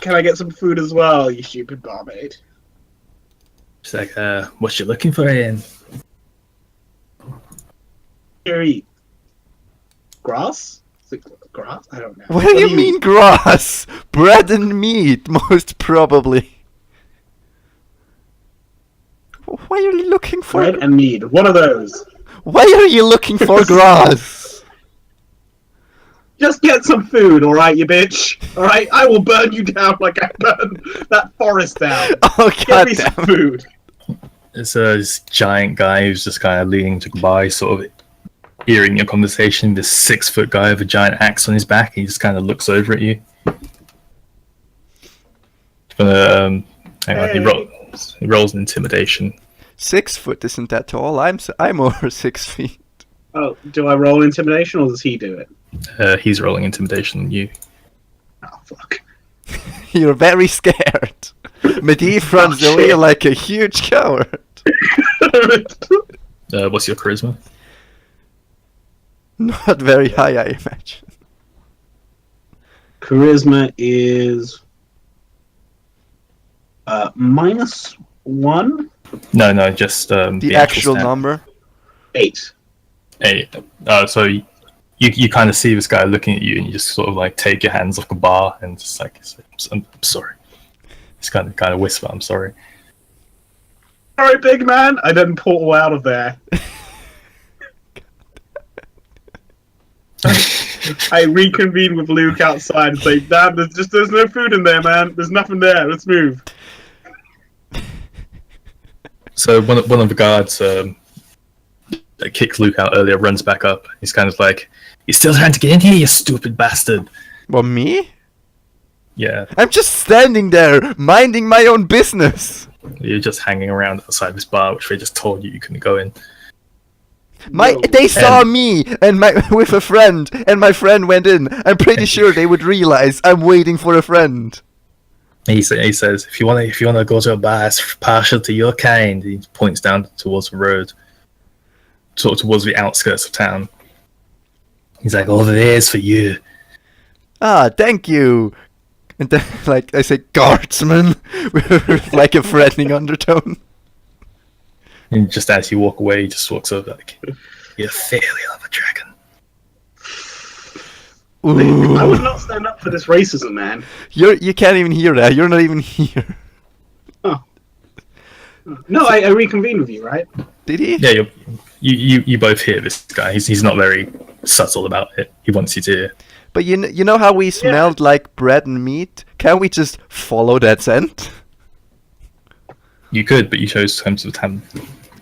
can I get some food as well, you stupid barmaid? She's like, what you looking for, Ian? Here, eat. Grass? Is it grass? I don't know. What do you mean grass? Bread and meat, most probably. Why are you looking for... Bread and meat. One of those. Why are you looking for grass? Just get some food, alright, you bitch? Alright? I will burn you down like I burned that forest down. Oh, Get me some food. It's this giant guy who's just kind of leaning by, sort of hearing your conversation. This 6-foot guy with a giant axe on his back. He just kind of looks over at you. Hang on, he rolls an intimidation. 6 foot isn't that tall. I'm over 6 feet. Oh, do I roll intimidation or does he do it? He's rolling intimidation on you. Oh, fuck. You're very scared. Medivh runs away like a huge coward. What's your charisma? Not very high, I imagine. Charisma is... -1? No, just The actual number? 8. 8. So you kind of see this guy looking at you, and you just sort of like take your hands off the bar and just like, I'm sorry. Just kind of whisper, I'm sorry. Sorry, big man. I didn't portal out of there. I reconvene with Luke outside and say, "Damn, there's no food in there, man. There's nothing there. Let's move." So one of the guards that kicked Luke out earlier runs back up. He's kind of like, "You're still trying to get in here, you stupid bastard." Well, me? Yeah. I'm just standing there, minding my own business. You're just hanging around outside this bar, which they just told you couldn't go in. They saw me and with a friend, and my friend went in. I'm pretty sure they would realize I'm waiting for a friend. He says, if you want to go to a bar that's partial to your kind, he points down towards the road, sort of towards the outskirts of town. He's like, over there's for you. Ah, thank you. And then, like, I say, guardsman, with like a threatening undertone. And just as you walk away, he just walks over like, "You're failure of a dragon." Ooh. I would not stand up for this racism, man. You can't even hear that. You're not even here. Oh. No, I reconvene with you, right? Did he? Yeah, you both hear this guy. He's not very subtle about it. He wants you to hear. But you know how we smelled like bread and meat? Can't we just follow that scent? You could, but you chose to come to the town.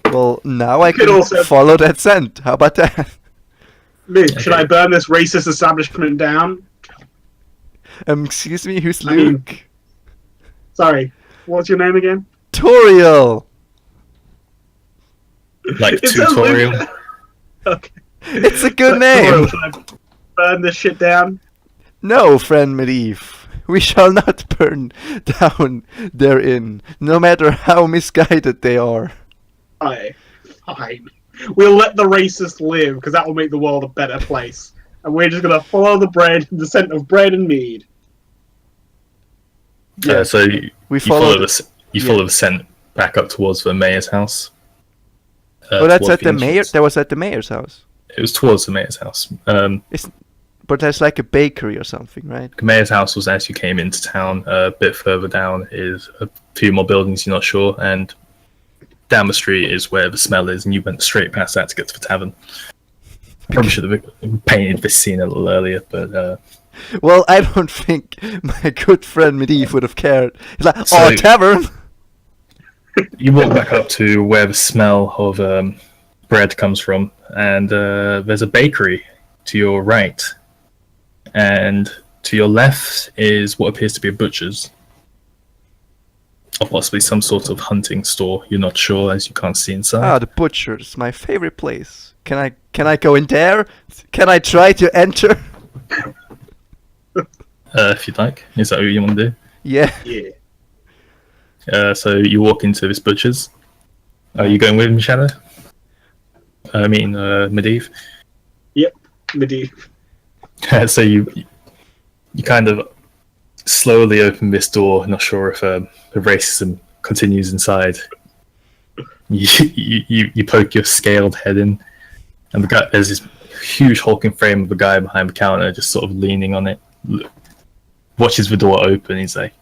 Well, now I could can also- follow that scent. How about that? Luke, should I burn this racist establishment down? Excuse me, who's I mean- Luke? Sorry, what's your name again? Toriel! Like It says tutorial. Luke. Okay. It's a good Toriel, name! should I burn this shit down? No, friend Medivh. We shall not burn down their inn, no matter how misguided they are. Fine. We'll let the racist live, because that will make the world a better place. And we're just going to follow the scent of bread and mead. So you follow the scent back up towards the mayor's house. That's towards at the entrance. mayor. That was at the mayor's house. It was towards the mayor's house. But there's like a bakery or something, right? The mayor's house was as you came into town. A bit further down is a few more buildings, you're not sure, and down the street is where the smell is, and you went straight past that to get to the tavern. Probably should have painted this scene a little earlier, but... Well, I don't think my good friend Medivh would have cared. He's like, So- oh, tavern! You walk back up to where the smell of bread comes from, and there's a bakery to your right. And to your left is what appears to be a butcher's. Or possibly some sort of hunting store. You're not sure, as you can't see inside. Ah, the butcher's, my favorite place. Can I go in there? Can I try to enter? If you'd like. Is that what you want to do? Yeah. Yeah. So you walk into this butcher's. Are you going with him, Shadow? Medivh. Yep, Medivh. So you kind of slowly open this door, not sure if the racism continues inside. You poke your scaled head in, and there's this huge hulking frame of a guy behind the counter, just sort of leaning on it. Watches the door open. He's like,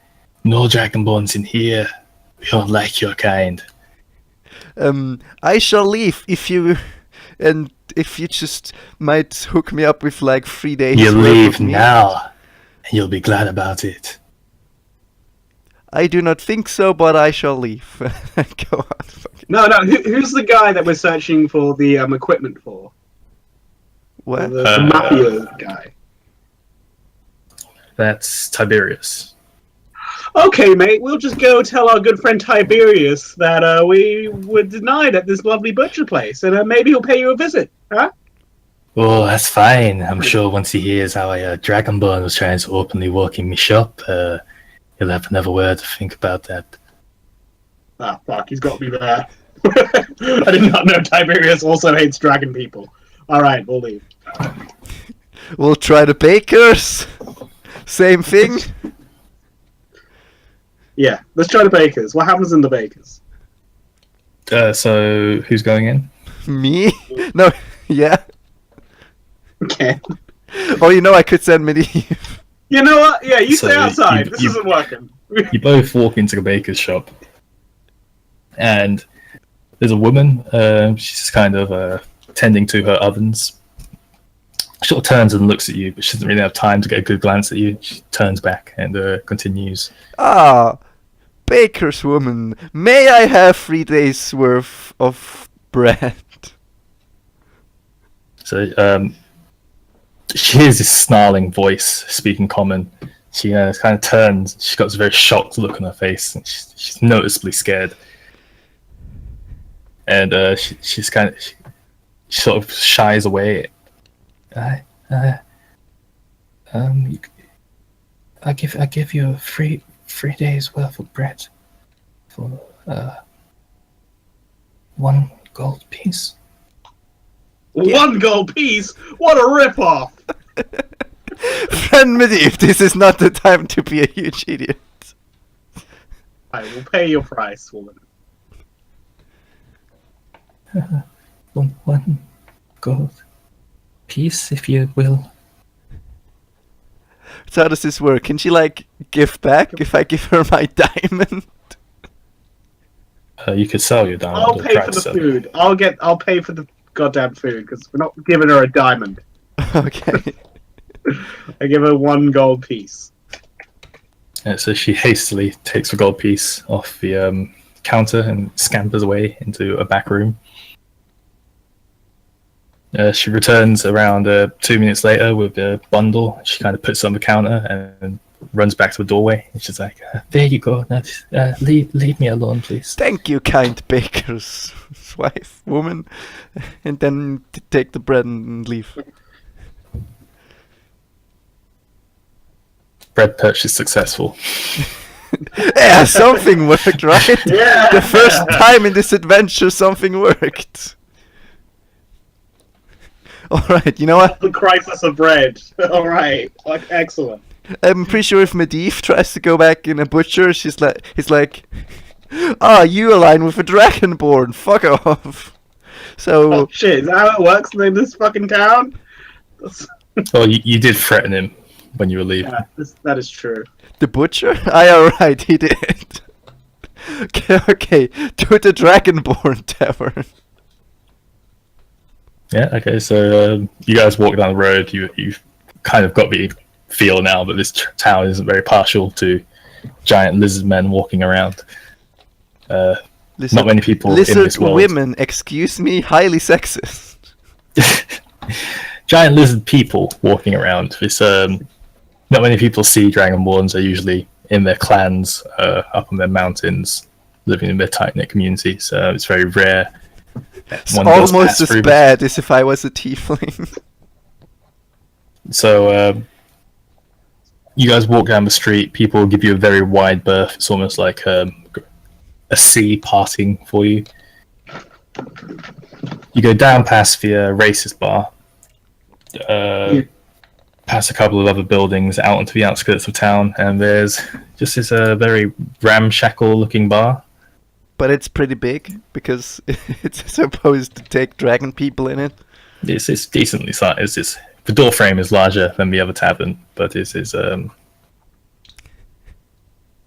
"No dragonborns in here. We don't like your kind." I shall leave if you just might hook me up with like 3 days. You worth leave of meat. now, and you'll be glad about it. I do not think so, but I shall leave. Go on. No. Who's the guy that we're searching for the equipment for? What? The mafia guy. That's Tiberius. Okay, mate. We'll just go tell our good friend Tiberius that we were denied at this lovely butcher place, and maybe he'll pay you a visit, huh? Oh, that's fine. I'm sure once he hears how a dragonborn was trying to openly walk in my shop, he'll have another word to think about that. Ah, fuck. He's got me there. I did not know Tiberius also hates dragon people. All right, we'll leave. We'll try the bakers. Same thing. Yeah, let's try the bakers. What happens in the bakers? So who's going in? Me? No. Yeah. Okay. Oh, I could send Medivh. You know what? Yeah, you So stay outside. This you- isn't working. You both walk into the baker's shop, and there's a woman. She's kind of tending to her ovens. She sort of turns and looks at you, but she doesn't really have time to get a good glance at you. She turns back and continues. Ah, baker's woman. May I have 3 days worth of bread? So she hears this snarling voice speaking common. She kind of turns. She's got this very shocked look on her face, and she's noticeably scared. And she sort of shies away. I give you 3 days worth of bread for 1 gold piece. 1 gold piece? What a rip-off! Friend Medivh, this is not the time to be a huge idiot. I will pay your price, woman. 1 gold piece, if you will. So how does this work? Can she like give back if I give her my diamond? You could sell your diamond. I'll or pay try for to the sell it. food. I'll pay for the goddamn food because we're not giving her a diamond. Okay. I give her 1 gold piece. So she hastily takes the gold piece off the counter and scampers away into a back room. She returns around 2 minutes later with a bundle. She kind of puts it on the counter and runs back to the doorway. And she's like, "There you go. Leave me alone, please." Thank you, kind baker's wife, woman. And then take the bread and leave. Bread purchase successful. Yeah, something worked, right? Yeah! The first time in this adventure, something worked. Alright, you know what? The crisis of bread. Alright. Like, excellent. I'm pretty sure if Medivh tries to go back in a butcher, he's like, you align with a dragonborn, fuck off. So, Oh shit, is that how it works in this fucking town? Well, you did threaten him when you were leaving. Yeah, that is true. the butcher? Alright, he did. Okay, to the dragonborn tavern. Yeah, okay, so you guys walk down the road. You've kind of got the feel now that this town isn't very partial to giant lizard men walking around. Not many people in Lizard this world. women, excuse me, highly sexist. Giant lizard people walking around. This not many people see dragonborns. They're usually in their clans, up on their mountains, living in their tight-knit communities. It's very rare. It's One goes almost past as through the- bad as if I was a tiefling. So you guys walk down the street. People give you a very wide berth. It's almost like a sea parting for you. You go down past the racist bar. past a couple of other buildings out onto the outskirts of town, and there's just this very ramshackle-looking bar. But it's pretty big because it's supposed to take dragon people in it. It's decently sized. The door frame is larger than the other tavern, but it is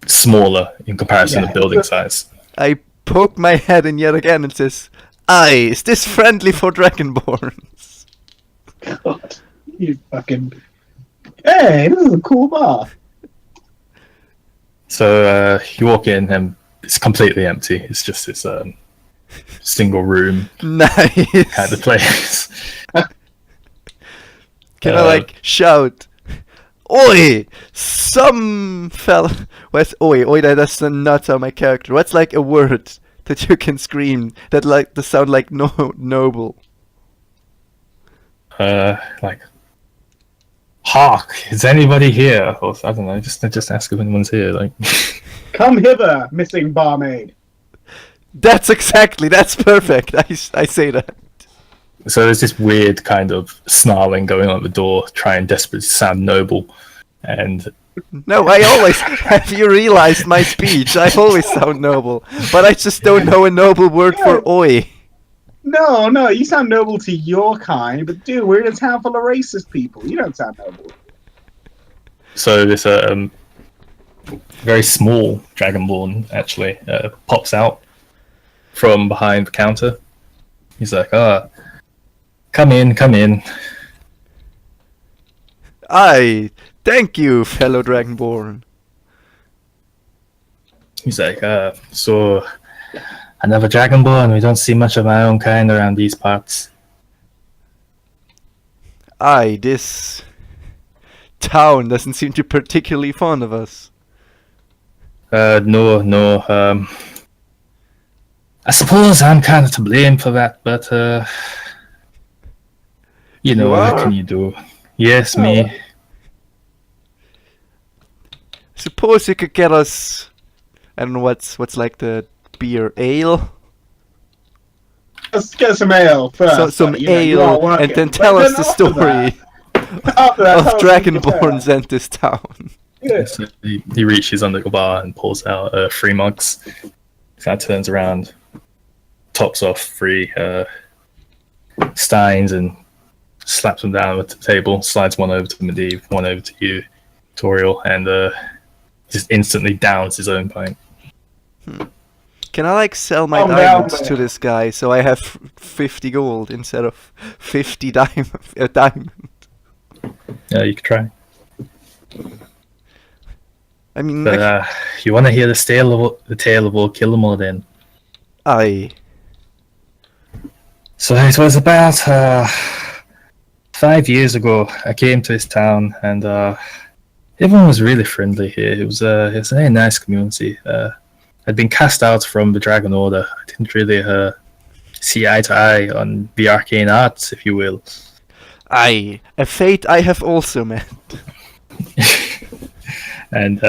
smaller in comparison to building size. I poke my head in yet again and says, "Aye, is this friendly for dragonborns?" God, you fucking... Hey, this is a cool bar. So you walk in and it's completely empty. It's just this single room Nice. kind of place. Can I like shout, "Oi! Some fella." What's oi? Oi, that's not how my character. What's like a word that you can scream that like the sound like noble? Like, hark! Is anybody here? Or I don't know. Just ask if anyone's here. Like, Come hither, missing barmaid. That's perfect. I say that. so there's this weird kind of snarling going on at the door, trying desperately to sound noble, and No, I always. Have you realized my speech? I always sound noble, but I just don't know a noble word for oi. No, you sound noble to your kind, but dude, we're in a town full of racist people. You don't sound noble. so this very small dragonborn actually pops out from behind the counter. He's like, come in. Aye, thank you, fellow dragonborn. He's like, so another dragonborn? We don't see much of my own kind around these parts. Aye, this town doesn't seem to be particularly fond of us. No. I suppose I'm kind of to blame for that, but you know, what can you do? Yes, me. Suppose you could get us, I don't know what's like the beer, ale? Let's get some ale first. So, some you are ale, working. and then But tell us the after story After that, of tell us dragonborns and this town. Yeah. So he reaches under the bar and pulls out 3 mugs. Kind of turns around, tops off 3 steins and slaps them down at the table. Slides one over to Medivh, one over to you, Toriel, and just instantly downs his own pint. Can I like sell my diamonds to this guy so I have 50 gold instead of 50 diamond? Yeah, you could try. I mean, But you want to hear the tale of old Killamore then? aye. So it was about 5 years ago. I came to this town, and everyone was really friendly here. It was a very nice community. I'd been cast out from the Dragon Order. I didn't really see eye to eye on the arcane arts, if you will. Aye, a fate I have also met. And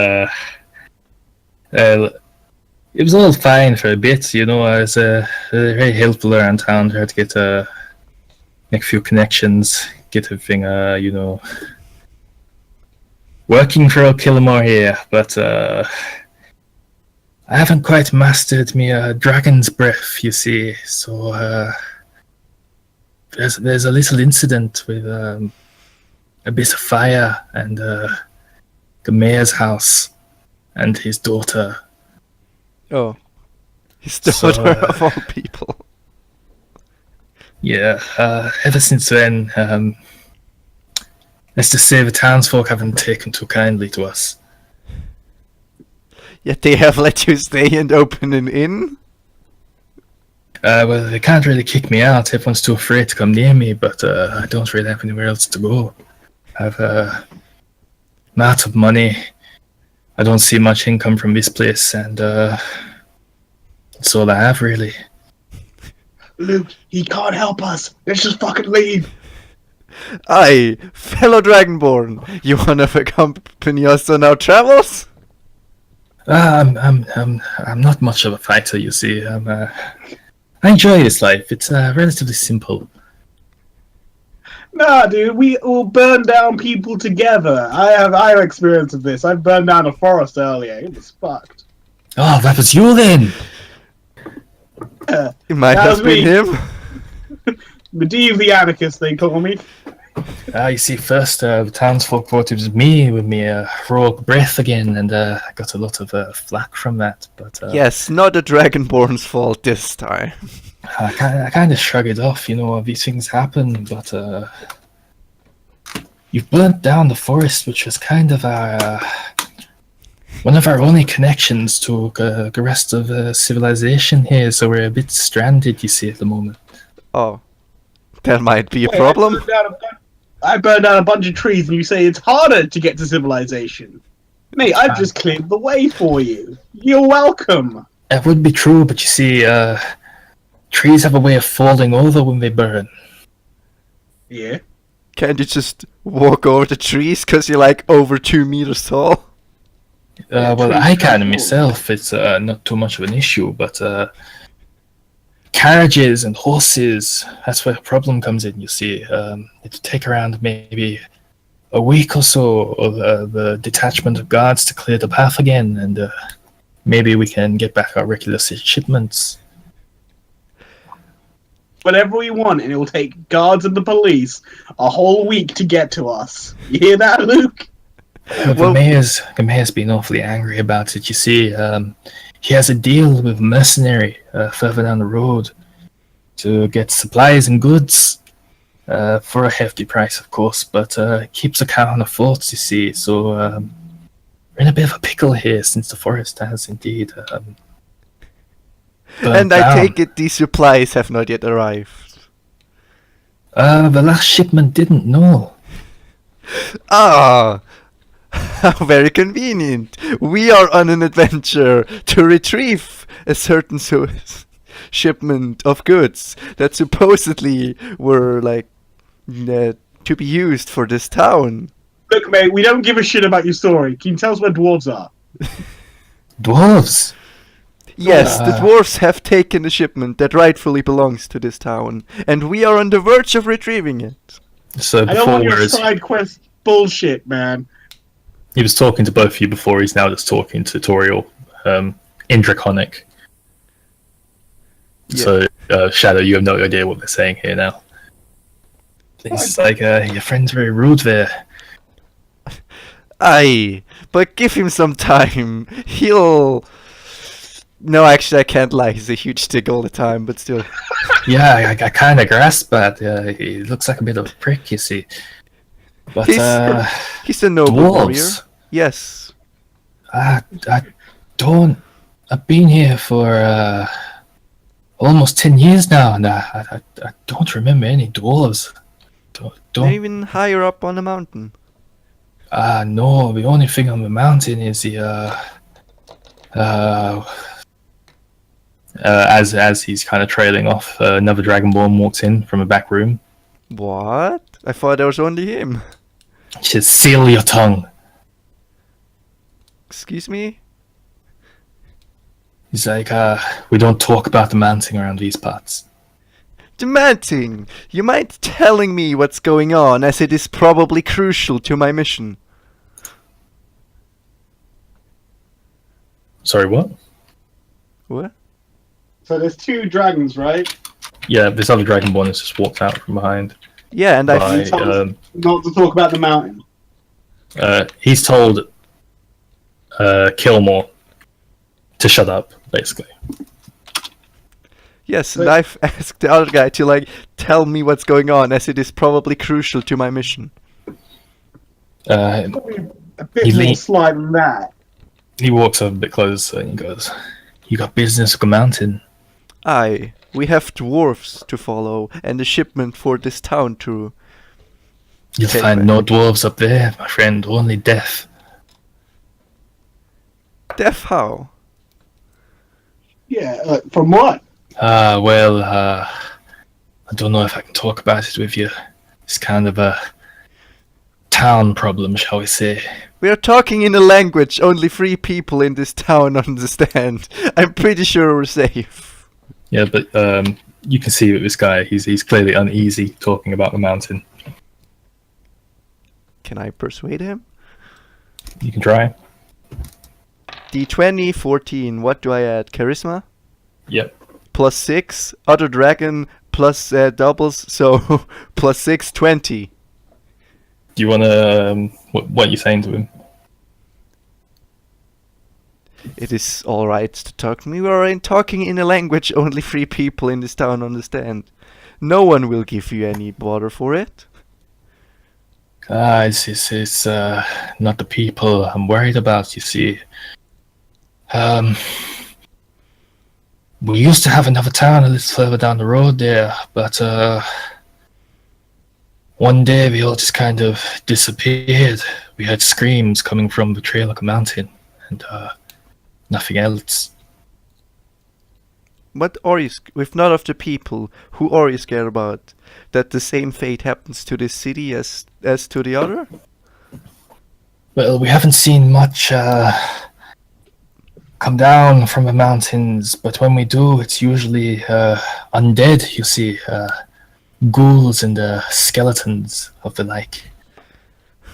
it was all fine for a bit, you know. I was very helpful around town, tried to get make a few connections, get everything, you know, working for Killamore here. But I haven't quite mastered me dragon's breath, you see. So there's a little incident with a bit of fire and the mayor's house and his daughter. Oh, his daughter of all people. Yeah, ever since then, let's just say the townsfolk haven't taken too kindly to us. Yet they have let you stay and open an inn? Well, they can't really kick me out. Everyone's too afraid to come near me, but I don't really have anywhere else to go. I've I'm out of money. I don't see much income from this place, and that's all I have, really. Luke, he can't help us. Let's just fucking leave. Aye, fellow Dragonborn, you wanna accompany us on our travels? I'm not much of a fighter, you see. I enjoy this life. It's relatively simple. Nah, dude, we all burn down people together. I have experience of this. I burned down a forest earlier. It was fucked. Oh, that was you then. It might That have was been me. him. Medivh the anarchist, they call me. You see, first the townsfolk thought it was me with me heroic breath again, and I got a lot of flack from that. But Yes, not the Dragonborn's fault this time. I kind of shrug it off. You know, these things happen. But you've burnt down the forest, which was kind of our one of our only connections to the rest of civilization here. So we're a bit stranded, you see, at the moment. Oh, that might be a Wait, problem. I burned down a bunch of trees, and you say it's harder to get to civilization. Mate, I've just cleared the way for you. You're welcome. That would be true, but you see, trees have a way of falling over when they burn. Yeah. Can't you just walk over the trees because you're like over 2 meters tall? Well, trees I don't can fall. myself. It's not too much of an issue, but carriages and horses, that's where the problem comes in, you see. It'll take around maybe a week or so of the detachment of guards to clear the path again, and maybe we can get back our regular shipments. Whatever we want, and it will take guards and the police a whole week to get to us. You hear that, Luke? Well- The mayor's been awfully angry about it, you see. He has a deal with mercenary further down the road to get supplies and goods for a hefty price, of course, but keeps the town afloat, you see. So we're in a bit of a pickle here since the forest has indeed burnt And I down. take it these supplies have not yet arrived. The last shipment didn't know. Ah, how very convenient. We are on an adventure to retrieve a certain shipment of goods that supposedly were like to be used for this town. Look, mate, we don't give a shit about your story. Can you tell us where dwarves are? Dwarves? Yes, the Ah. dwarves have taken the shipment that rightfully belongs to this town, and we are on the verge of retrieving it. So I don't before want your whereas side quest bullshit, man. he was talking to both of you before, he's now just talking to Toriel in Draconic. Yeah. So, Shadow, you have no idea what they're saying here now. It's like, your friend's very rude there. Aye, but give him some time. He'll... No, actually, I can't lie. He's a huge dick all the time, but still. Yeah, I kind of grasp that. He looks like a bit of a prick, you see. But, He's a noble warrior. dwarves, Yes. I I've been here for, almost 10 years now, and I don't remember any dwarves. They're even higher up on the mountain. No, the only thing on the mountain is the, as he's kind of trailing off, another Dragonborn walks in from a back room. What? I thought there was only him. Just seal your tongue. Excuse me? He's like, we don't talk about the mountain around these parts. Demanding! You mind telling me what's going on, as it is probably crucial to my mission? Sorry, what? What? So there's two dragons, right? Yeah, this other Dragonborn has just walked out from behind. Yeah, and I By, feel... Not to talk about the mountain. he's told Kilmore to shut up, basically. Yes, and I've asked the other guy to, like, tell me what's going on, as it is probably crucial to my mission. Probably a bit He more lean- sly than that. He walks up a bit closer and he goes, "You got business with the mountain?" Aye, we have dwarfs to follow, and a shipment for this town to... You'll Okay, find right. no dwarves up there, my friend, only death. Deaf how? Yeah, from what? Well, I don't know if I can talk about it with you. It's kind of a town problem, shall we say. We are talking in a language only 3 people in this town understand. I'm pretty sure we're safe. Yeah, but you can see with this guy, he's clearly uneasy talking about the mountain. Can I persuade him? You can try. D20, 14. What do I add? Charisma? Yep. Plus 6. Other dragon plus doubles, so plus 6, 20. Do you want to... what are you saying to him? It is alright to talk to me. We are talking in a language only 3 people in this town understand. No one will give you any bother for it. It's not the people I'm worried about, you see. We used to have another town a little further down the road there, but one day we all just kind of disappeared. We heard screams coming from the trail of a mountain, and nothing else. What are you, with none of the people, who are you scared about? That the same fate happens to this city as to the other? Well, we haven't seen much come down from the mountains, but when we do, it's usually undead, you see. Ghouls and skeletons of the like.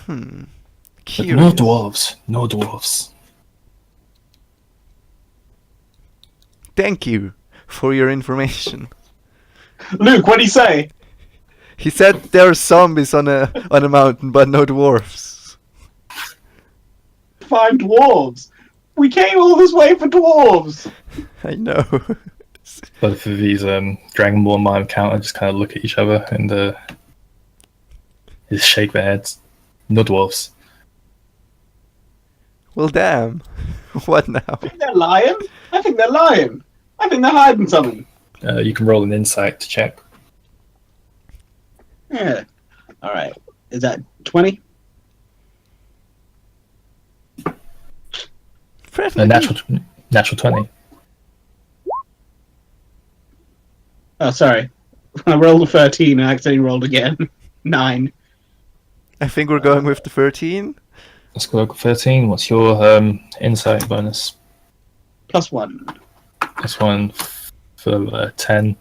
But no dwarves. No dwarves. Thank you for your information. Luke, what did he say? He said there are zombies on a mountain, but no dwarves. Find dwarves. We came all this way for dwarves. I know. Both of these Dragonborn my encounter just kind of look at each other and just shake their heads. No dwarves. Well, damn. What now? I think they're lying. I think they're lying. I think they're hiding something. You can roll an insight to check. Yeah. All right. Is that 20? Natural 20. Oh, sorry. I rolled a 13 and I accidentally rolled again. 9. I think we're going with the 13. Let's go with 13. What's your insight bonus? +1. This one for 10. You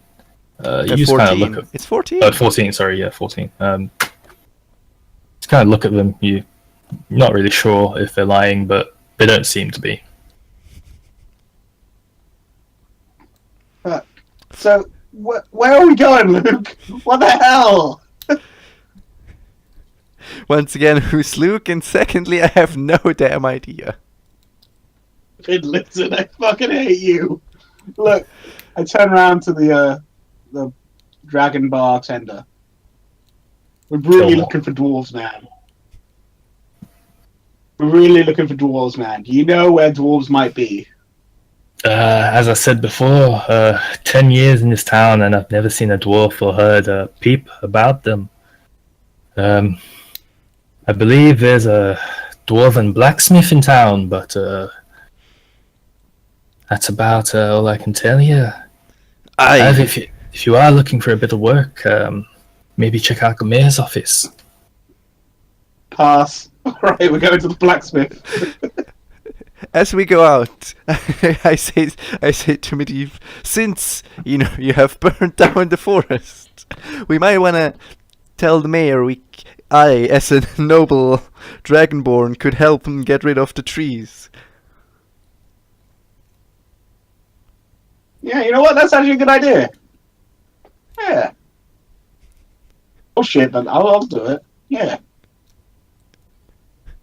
just 14. kind of look at... It's 14. 14, sorry, yeah, 14. Just kind of look at them. You're not really sure if they're lying, but they don't seem to be. So, where are we going, Luke? What the hell? Once again, who's Luke? And secondly, I have no damn idea. Listen, I fucking hate you. Look, I turn around to the dragon bartender. We're really looking for dwarves, man. We're really looking for dwarves, man. Do you know where dwarves might be? As I said before, 10 years in this town and I've never seen a dwarf or heard a peep about them. I believe there's a dwarven blacksmith in town, but that's about all I can tell you. If you are looking for a bit of work, maybe check out the mayor's office. Pass. Alright, we're going to the blacksmith. As we go out, I say to Medivh, since you have burned down the forest, we might want to tell the mayor I, as a noble dragonborn, could help him get rid of the trees. Yeah, you know what? That's actually a good idea. Yeah. Oh shit, then I'll do it. Yeah.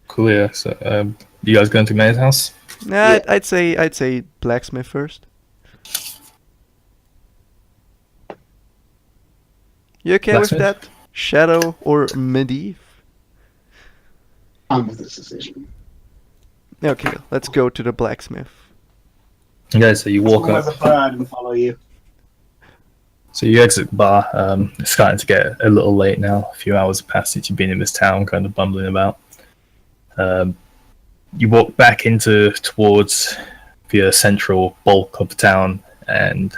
Cool, yeah. So, you guys going to Mayor's house? Nah, Yeah. I'd say blacksmith first. You okay with Blacksmith? that? Shadow or Medivh? I'm with this decision. Okay, let's go to the blacksmith. Okay, so you walk As up. a bird and follow you. So you exit the bar. It's starting to get a little late now. A few hours have passed since you've been in this town, kind of bumbling about. You walk back towards the central bulk of the town, and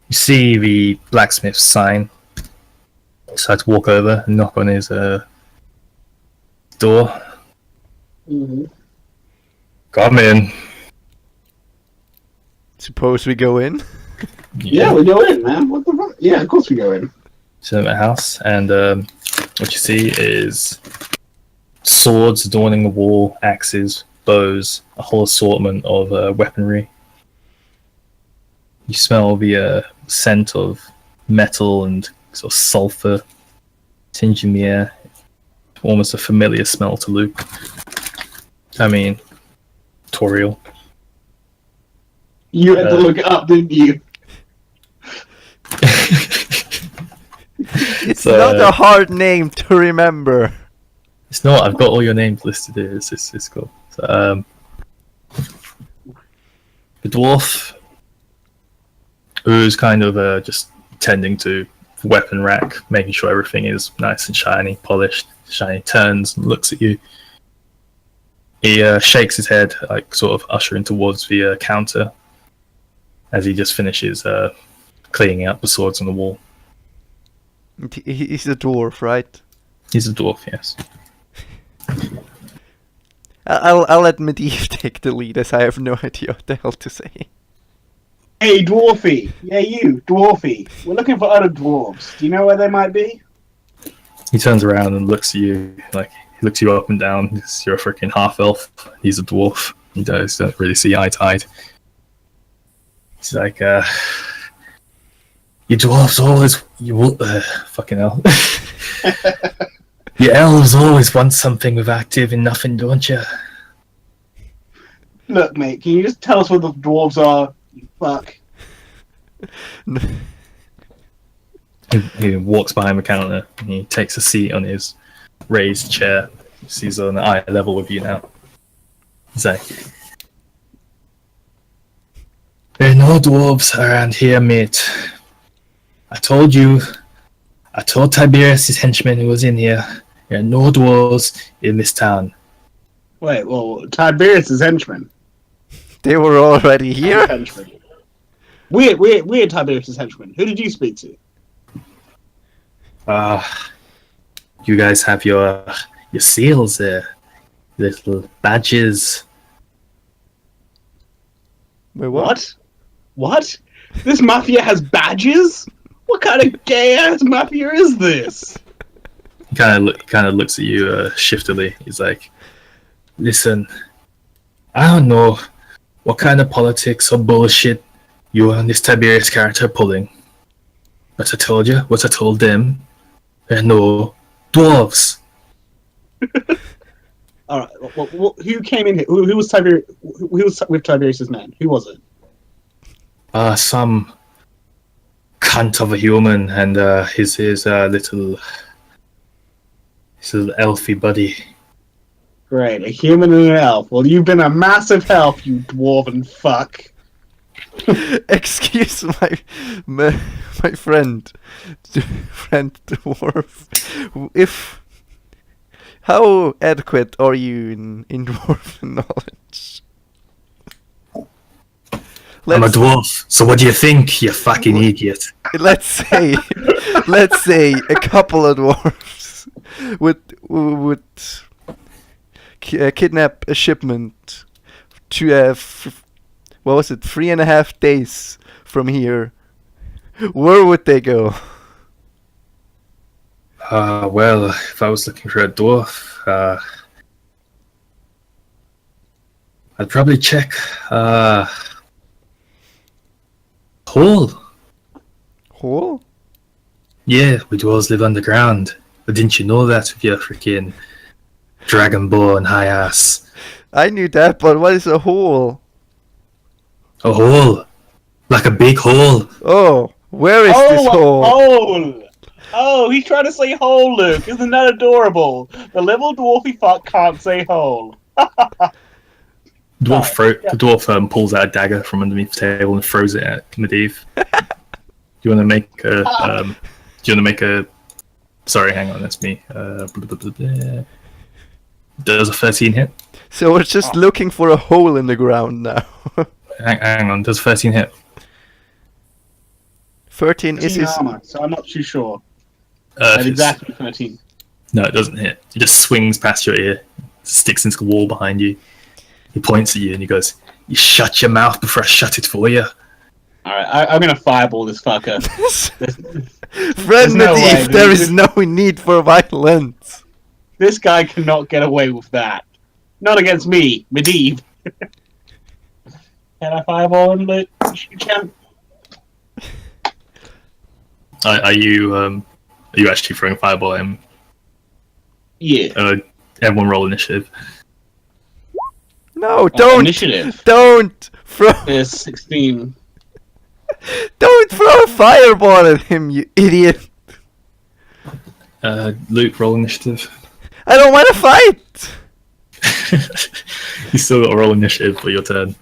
you see the blacksmith's sign. You decide to walk over and knock on his door. Mm-hmm. Come in. Suppose we go in? Yeah, we go in, man. What the fuck? Yeah, of course we go in. To the house, and what you see is swords adorning the wall, axes, bows, a whole assortment of weaponry. You smell the scent of metal and sort of sulfur tinging the air. Almost a familiar smell to Luke. I mean, Toriel. You had to look it up, didn't you? It's not a hard name to remember. It's not. I've got all your names listed here. It's cool. So, the dwarf, who's kind of just tending to the weapon rack, making sure everything is nice and shiny, polished. Shiny turns and looks at you. He shakes his head, like sort of ushering towards the counter, as he just finishes cleaning out the swords on the wall. He's a dwarf, right? He's a dwarf, yes. I'll let Medivh take the lead, as I have no idea what the hell to say. Hey, Dwarfy! Yeah, you, Dwarfy. We're looking for other dwarves. Do you know where they might be? He turns around and looks at you, like, he looks you up and down. You're a freaking half-elf. He's a dwarf. You guys don't really see eye to eye. He's like, you dwarves always... fucking hell. You elves always want something with active and nothing, don't you? Look, mate, can you just tell us where the dwarves are? You fuck. He walks behind the counter and he takes a seat on his raised chair. He's on eye level with you now. He's like, there are no dwarves around here, mate. I told Tiberius' henchman who was in here, there are no dwarves in this town. Wait, well, Tiberius' henchmen. They were already here? Henchmen. We're Tiberius' henchmen. Who did you speak to? You guys have your seals there, little badges. Wait, what? What? This mafia has badges? What kind of gay ass mafia is this? He kind of looks at you shiftily. He's like, "Listen, I don't know what kind of politics or bullshit you and this Tiberius character are pulling, but I told you what I told them. There are no dwarves." All right. Well, who came in here? Who was Tiberius? Who was with Tiberius' man? Who was it? Some cunt of a human and his little elfy buddy. Great, a human and an elf. Well, you've been a massive help, you dwarven fuck. Excuse my friend dwarf. How adequate are you in dwarf knowledge? I'm a dwarf, so what do you think, you fucking idiot? Let's say a couple of dwarves would kidnap a shipment to what was it, 3.5 days from here. Where would they go? Well, if I was looking for a dwarf, I'd probably check Hole. Hole? Yeah, we dwarves live underground. But didn't you know that with your freaking dragonborn high ass? I knew that, but what is a hole? A hole. Like a big hole. Oh, where is this hole? Hole! Oh, he's trying to say hole, Luke. Isn't that adorable? The little dwarfy fuck can't say hole. The dwarf pulls out a dagger from underneath the table and throws it at Medivh. Do you want to make a? Sorry, hang on, that's me. Does a 13 hit? So we're just looking for a hole in the ground now. Hang on, does 13 hit? 13 is his armor, so I'm not too sure. If Exactly 13. No, it doesn't hit. It just swings past your ear, sticks into the wall behind you. He points at you and he goes, "You shut your mouth before I shut it for you." Alright, I'm gonna fireball this fucker. Friend no Medivh, way, there dude. is no need for violence. This guy cannot get away with that. Not against me, Medivh. Can I fireball him? You can. Are you actually throwing fireball at him? Yeah. Everyone roll initiative. No, don't! Initiative. Don't throw! There's 16. Don't throw a fireball at him, you idiot! Luke, roll initiative. I don't want to fight! You still got to roll initiative for your turn.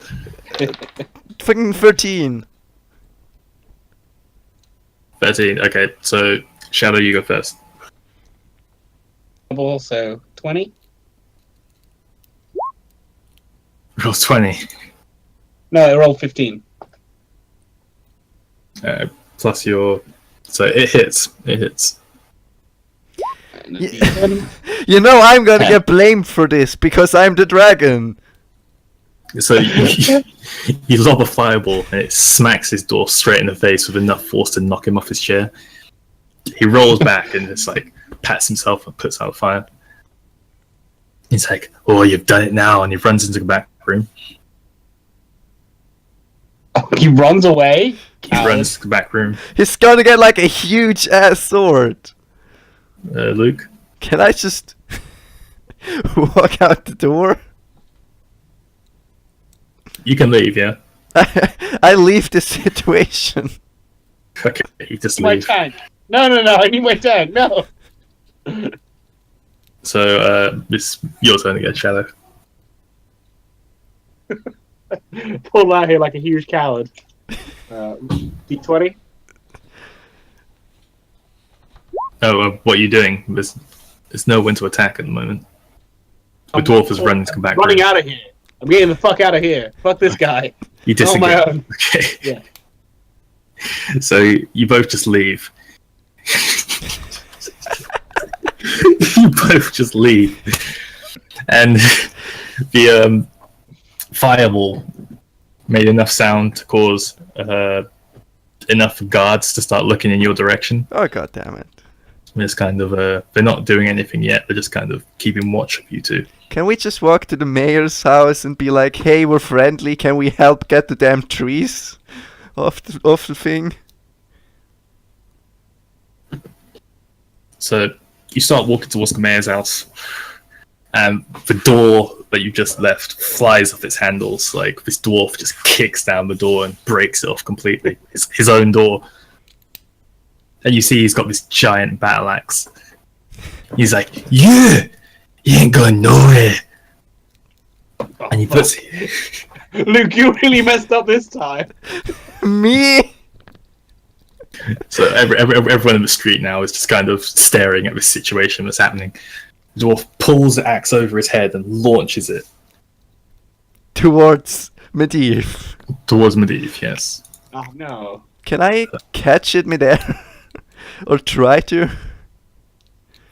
Fucking 13. 13. Okay, so Shadow, you go first. So 20. Roll 20. No, I rolled 15. Plus your. So it hits. It hits. And a D10. You know I'm gonna 10. get blamed for this because I'm the dragon. So you lob a fireball and it smacks his dwarf straight in the face with enough force to knock him off his chair. He rolls back and just like pats himself and puts out the fire. He's like, "Oh, you've done it now!" And he runs into the back room. He runs away. He runs to the back room. He's gonna get like a huge ass sword. Luke, Can I just walk out the door? you can leave. Yeah. I leave this situation. Okay, you just My leave. tank. No, I need my tank. No. So it's your turn again, Shadow. Pull out here like a huge coward. D20. Oh, what are you doing? There's no one to attack at the moment. The dwarf is running to come back. Running out of here. I'm getting the fuck out of here. Fuck this guy. You On my disengage. own. Okay. Yeah. So you both just leave. You both just leave, and the fireball made enough sound to cause enough guards to start looking in your direction. Oh god damn it. It's kind of they're not doing anything yet. They're just kind of keeping watch of you two. Can we just walk to the mayor's house and be like, hey, we're friendly, can we help get the damn trees off the thing? So you start walking towards the mayor's house, and the door that you just left flies off its handles. Like this dwarf just kicks down the door and breaks it off completely. His own door. And you see he's got this giant battle axe. He's like, "Yeah, you ain't going nowhere." And he puts. Luke, you really messed up this time. Me? So everyone in the street now is just kind of staring at this situation that's happening. The dwarf pulls the axe over his head and launches it Towards Medivh. towards Medivh. Yes. Oh no. Can I catch it midair? Or try to?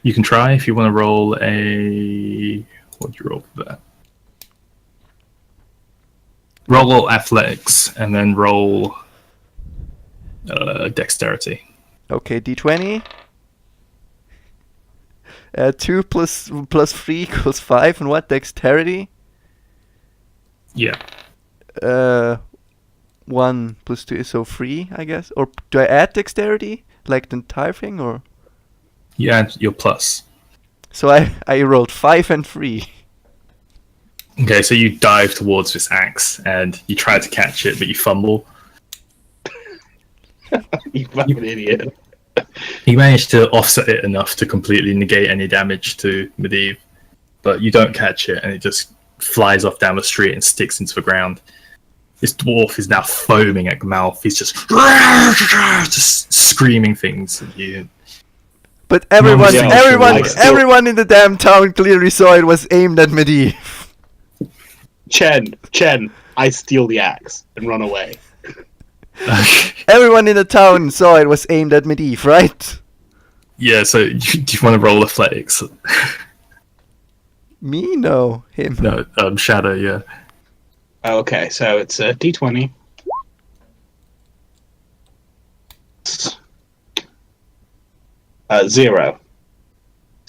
You can try if you want to roll a. What do you roll for that? Roll athletics and then roll dexterity. Okay, d20. 2 plus 3 equals 5, and what? Dexterity? Yeah. 1 plus 2 is so 3, I guess. Or do I add dexterity? Like the entire thing, or? You add your plus. So I rolled 5 and 3. Okay, so you dive towards this axe and you try to catch it, but you fumble. You fucking idiot. You manage to offset it enough to completely negate any damage to Medivh, but you don't catch it, and it just flies off down the street and sticks into the ground. This dwarf is now foaming at the mouth. He's just screaming things at you. But everyone Yeah, everyone in the damn town clearly saw it was aimed at Medivh. Chen, I steal the axe and run away. Everyone in the town saw it was aimed at Medivh, right? Yeah, so do you want to roll athletics? Me? No, him. No, Shadow, yeah. Okay, so it's a D20. 0.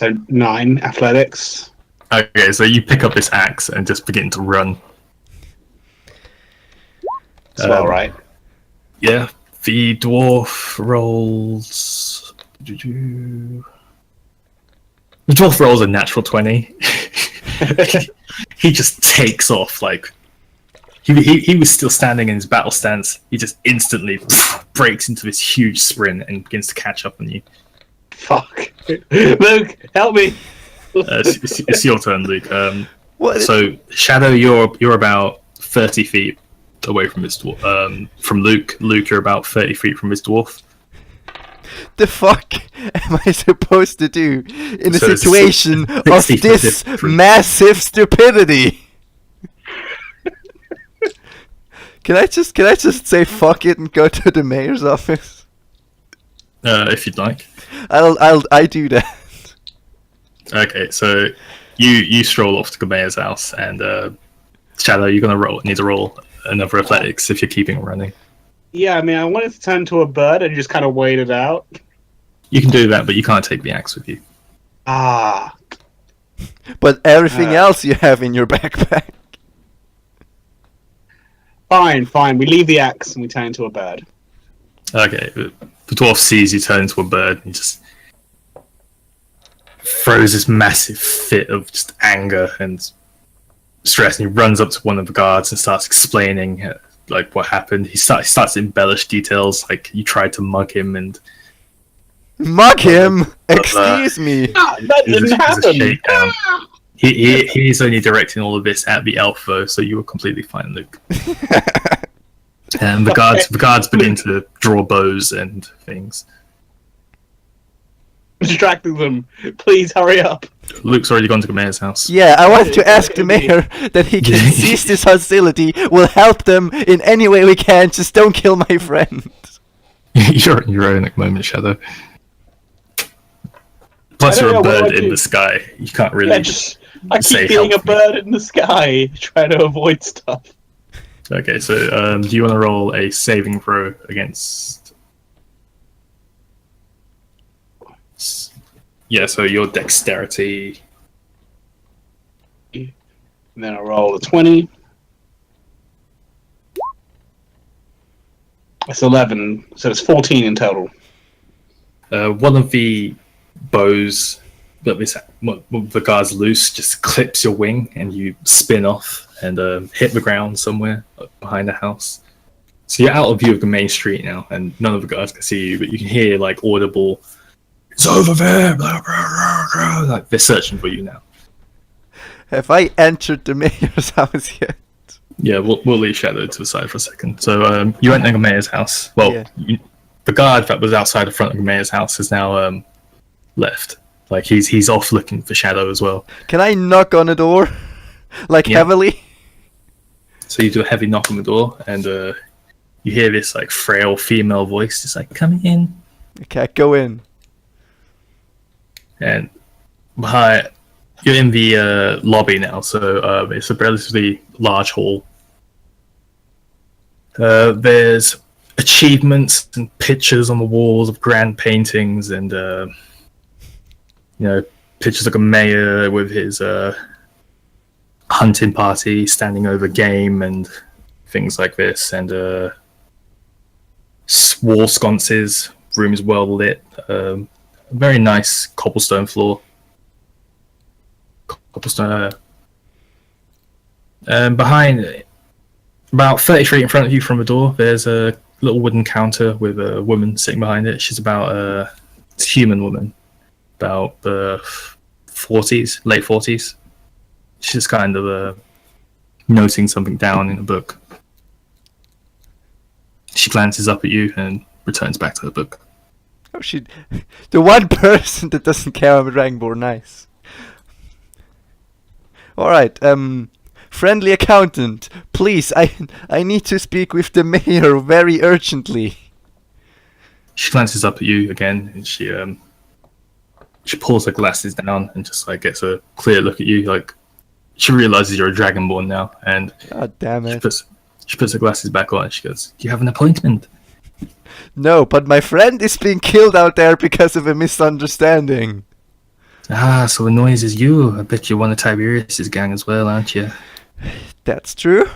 So 9 athletics. Okay, so you pick up this axe and just begin to run. That's about right. Yeah, the dwarf rolls. The dwarf rolls a natural 20. He just takes off like he was still standing in his battle stance. He just instantly breaks into this huge sprint and begins to catch up on you. Fuck, Luke, help me! It's your turn, Luke. What? So Shadow, you're about 30 feet away from this dwarf. From Luke, you're about 30 feet from this dwarf. The fuck am I supposed to do in a So it's situation of 60 foot this difference. massive stupidity? Can I just say fuck it and go to the mayor's office? If you'd like. I do that. Okay, so you stroll off to the mayor's house, and Shadow, you're gonna need to roll another athletics if you're keeping running. Yeah, I mean, I wanted to turn to a bird and just kind of wait it out. You can do that, but you can't take the axe with you. Ah, But everything else you have in your backpack. fine. We leave the axe and we turn into a bird. Okay, the dwarf sees you turn into a bird and he just throws this massive fit of just anger and stress, and he runs up to one of the guards and starts explaining like what happened. He starts to embellish details, like you tried to mug him and Mug him? Excuse me. That there's didn't a happen. shakedown. He's only directing all of this at the elf though, so you were completely fine, Luke. And the guards begin to draw bows and things. Distracting them. Please hurry up. Luke's already gone to the mayor's house. Yeah, I want to ask the mayor that he can cease this hostility. We'll help them in any way we can. Just don't kill my friend. You're on your own at the moment, Shadow. Plus, I don't you're a know, what do bird I in do? the sky. You can't really. I say keep being a help me. bird in the sky, trying to avoid stuff. Okay, so do you want to roll a saving throw against? Yeah, so your dexterity. And then I roll a 20. That's 11, so it's 14 in total. One of the bows that the guard's loose just clips your wing, and you spin off and hit the ground somewhere behind the house. So you're out of view of the main street now, and none of the guards can see you, but you can hear like audible, "It's over there!" Blah, blah, blah, blah. Like they're searching for you now. Have I entered the mayor's house yet? Yeah, we'll leave Shadow to the side for a second. So you enter the mayor's house. Well, Yeah. the guard that was outside the front of the mayor's house has now left. Like he's off looking for Shadow as well. Can I knock on the door? Like Yeah. heavily? So you do a heavy knock on the door, and you hear this like frail female voice, just like, "Come in." Okay, go in. And behind, you're in the lobby now, so it's a relatively large hall. There's achievements and pictures on the walls of grand paintings, and pictures of a mayor with his hunting party standing over game and things like this, and wall sconces, rooms well lit, very nice cobblestone floor. Behind, about 30 feet in front of you from the door, there's a little wooden counter with a woman sitting behind it. She's about it's a human woman, about 40s, late 40s. She's kind of noting something down in a book. She glances up at you and returns back to her book. Oh, the one person that doesn't care about Dragonborn, nice. Alright, friendly accountant, please, I need to speak with the mayor very urgently. She glances up at you again, and she pulls her glasses down and just like gets a clear look at you. Like she realizes you're a Dragonborn now, and God damn it. she puts her glasses back on. And she goes, "Do you have an appointment?" No, but my friend is being killed out there because of a misunderstanding. Ah, so the noise is you. I bet you're one of Tiberius's gang as well, aren't you? That's true.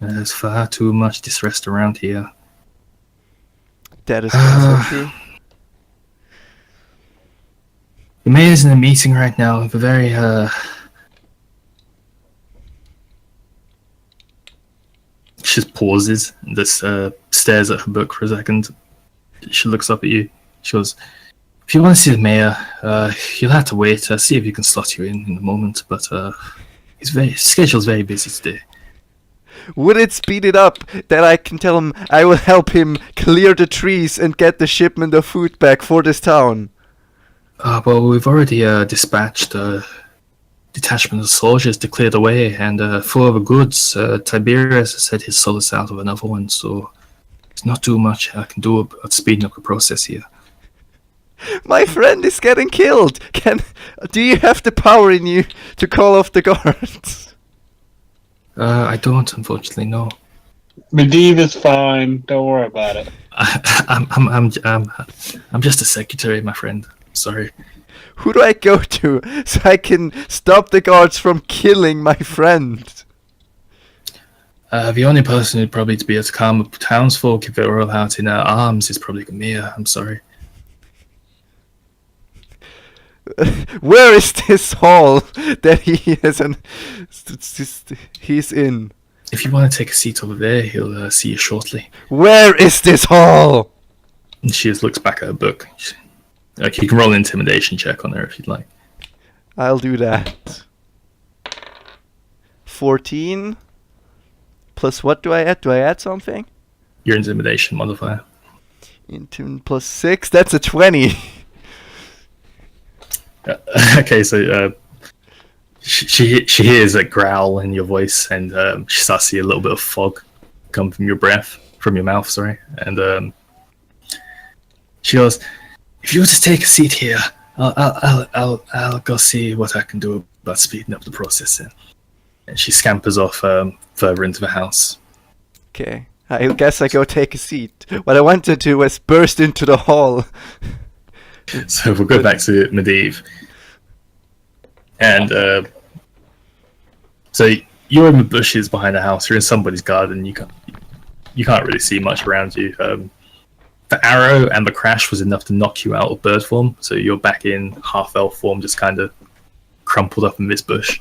There's far too much distress around here. That is also true. The mayor's in a meeting right now with a very, She just pauses and just stares at her book for a second. She looks up at you. She goes, if you want to see the mayor, you'll have to wait. See if you can slot you in a moment, but his schedule's very busy today. Would it speed it up that I can tell him I will help him clear the trees and get the shipment of food back for this town? Well, we've already dispatched a detachment of soldiers to clear the way, and for the goods, Tiberius said he's sold us out of another one, so there's not too much I can do about speeding up the process here. My friend is getting killed. Do you have the power in you to call off the guards? I don't, unfortunately, no. Medivh is fine. Don't worry about it. I'm just a secretary, my friend. Sorry. Who do I go to so I can stop the guards from killing my friend? The only person who'd probably be able to calm the townsfolk if they were all out in arms is probably Gamia. I'm sorry. Where is this hall that he is he's in? If you want to take a seat over there, he'll see you shortly. Where is this hall? And she just looks back at her book. Like, you can roll an intimidation check on her if you'd like. I'll do that. 14 plus what do I add? Do I add something? Your intimidation modifier. Plus 6. That's a 20. Okay, so she hears a growl in your voice, and she starts to see a little bit of fog come from your mouth. Sorry, and she goes, "If you were to take a seat here, I'll go see what I can do about speeding up the process." And she scampers off further into the house. Okay, I guess I go take a seat. What I wanted to do was burst into the hall. So we'll go back to Medivh. And so you're in the bushes behind the house. You're in somebody's garden. You can't really see much around you. The arrow and the crash was enough to knock you out of bird form. So you're back in half elf form, just kind of crumpled up in this bush.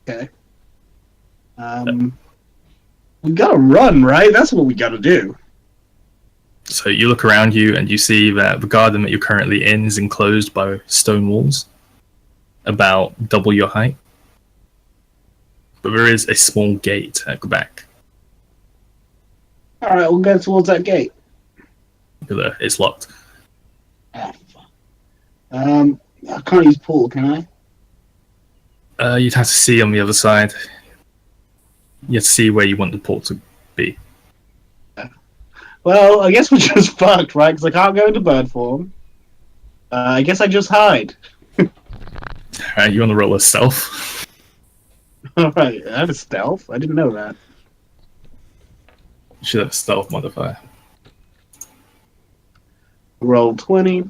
Okay. We gotta run, right? That's what we gotta do. So you look around you and you see that the garden that you're currently in is enclosed by stone walls, about double your height. But there is a small gate at the back. Alright, we'll go towards that gate. It's locked. Ah, fuck. I can't use pool, can I? You'd have to see on the other side. You have to see where you want the port to be. Well, I guess we're just fucked, right? Because I can't go into bird form. I guess I just hide. Alright, you want to roll a stealth? Alright, I have a stealth. I didn't know that. You should have a stealth modifier. Roll 20.